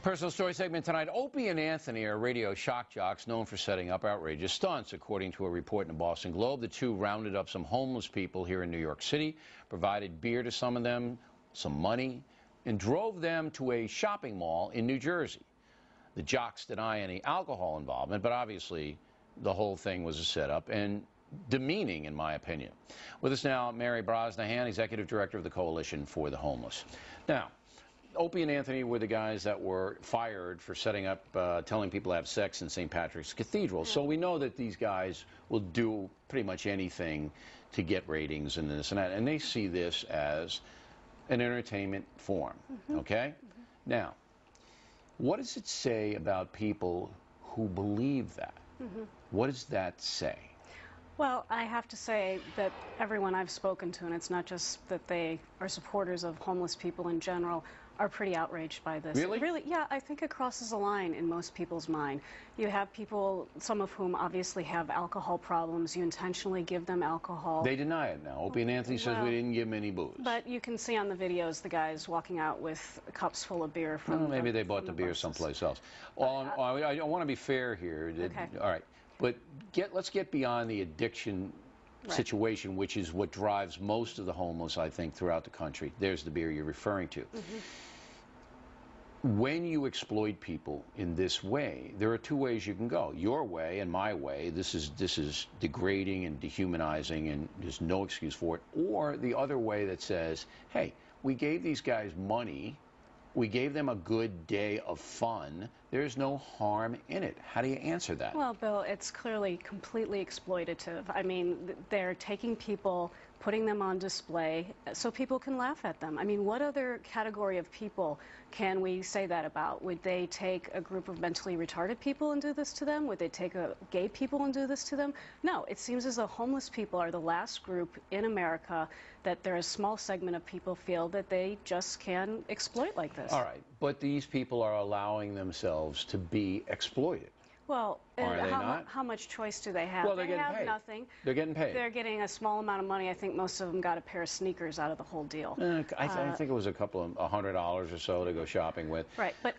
Personal story segment tonight. Opie and Anthony are radio shock jocks known for setting up outrageous stunts. According to a report in the Boston Globe, the two rounded up some homeless people here in New York City, provided beer to some of them, some money, and drove them to a shopping mall in New Jersey. The jocks deny any alcohol involvement, but obviously the whole thing was a setup and demeaning, in my opinion. With us now, Mary Brosnahan, Executive Director of the Coalition for the Homeless. Now, Opie and Anthony were the guys that were fired for setting up, telling people to have sex in St. Patrick's Cathedral. So we know that these guys will do pretty much anything to get ratings and this and that. And they see this as an entertainment form, okay? Now, what does it say about people who believe that? What does that say? Well, I have to say that everyone I've spoken to, and it's not just that they are supporters of homeless people in general, are pretty outraged by this. Really? Yeah, I think it crosses a line in most people's mind. You have people, some of whom obviously have alcohol problems. You intentionally give them alcohol. They deny it now. Opie and Anthony says we didn't give them any booze. But you can see on the videos the guys walking out with cups full of beer from maybe they bought the beer someplace else. Well, I want to be fair here. Okay. All right. But let's get beyond the addiction situation, which is what drives most of the homeless, I think, throughout the country. There's the beer you're referring to. When you exploit people in this way, there are two ways you can go. Your way and my way. This is degrading and dehumanizing, and there's no excuse for it. Or the other way that says, hey, we gave these guys money. We gave them a good day of fun. There's no harm in it. How do you answer that? Well, Bill, it's clearly completely exploitative. I mean, they're taking people, putting them on display so people can laugh at them. I mean, what other category of people can we say that about? Would they take a group of mentally retarded people and do this to them? Would they take gay people and do this to them? No, it seems as though homeless people are the last group in America that there is a small segment of people feel that they just can exploit like this. All right, but these people are allowing themselves to be exploited. Well, how much choice do they have? Well, they're getting have paid. Nothing. They're getting paid. They're getting a small amount of money. I think most of them got a pair of sneakers out of the whole deal. I think it was a couple of $100 or so to go shopping with. Right, but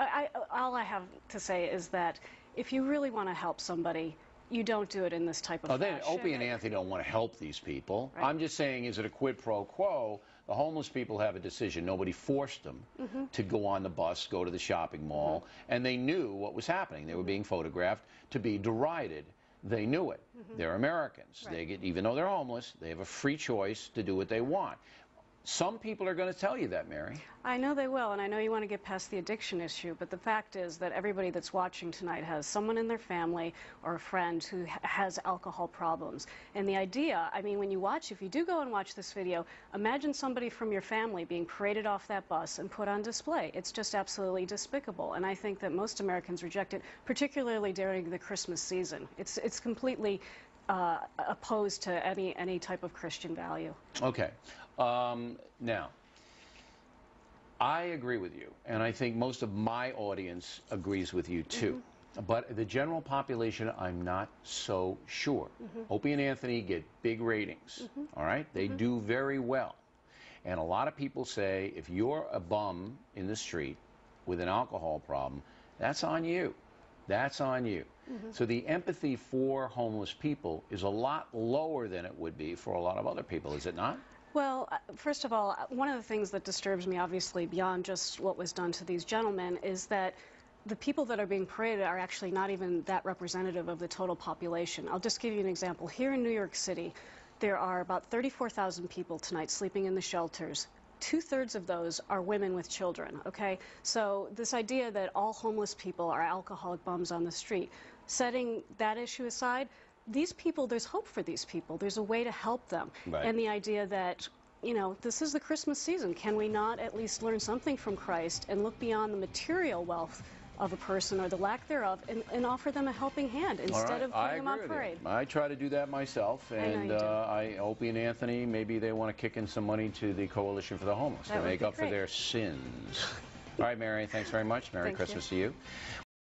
all I have to say is that if you really want to help somebody, you don't do it in this type of fashion. Opie and Anthony don't want to help these people. Right. I'm just saying, is it a quid pro quo? The homeless people have a decision. Nobody forced them to go on the bus, go to the shopping mall, and they knew what was happening. They were being photographed to be derided. They knew it. They're Americans. Right. Even though they're homeless, they have a free choice to do what they want. Some people are going to tell you that, Mary. I know they will, and I know you want to get past the addiction issue, but the fact is that everybody that's watching tonight has someone in their family or a friend who has alcohol problems. And the idea, I mean, when you watch, if you do go and watch this video, imagine somebody from your family being paraded off that bus and put on display. It's just absolutely despicable, and I think that most Americans reject it, particularly during the Christmas season. It's completely opposed to any type of Christian value. Okay. Now, I agree with you, and I think most of my audience agrees with you too. But the general population, I'm not so sure. Opie and Anthony get big ratings, all right? They do very well. And a lot of people say, if you're a bum in the street with an alcohol problem, that's on you. That's on you. So the empathy for homeless people is a lot lower than it would be for a lot of other people, is it not? Well, first of all, one of the things that disturbs me, obviously, beyond just what was done to these gentlemen, is that the people that are being paraded are actually not even that representative of the total population. I'll just give you an example. Here in New York City, there are about 34,000 people tonight sleeping in the shelters. 2/3 of those are women with children, okay? So this idea that all homeless people are alcoholic bums on the street, setting that issue aside, these people, there's hope for these people. There's a way to help them. Right. And the idea that, you know, this is the Christmas season. Can we not at least learn something from Christ and look beyond the material wealth of a person or the lack thereof and offer them a helping hand instead of putting them on parade? I try to do that myself, and Opie and Anthony, maybe they want to kick in some money to the Coalition for the Homeless to make up for their sins. All right, Mary, thanks very much. Merry Christmas to you.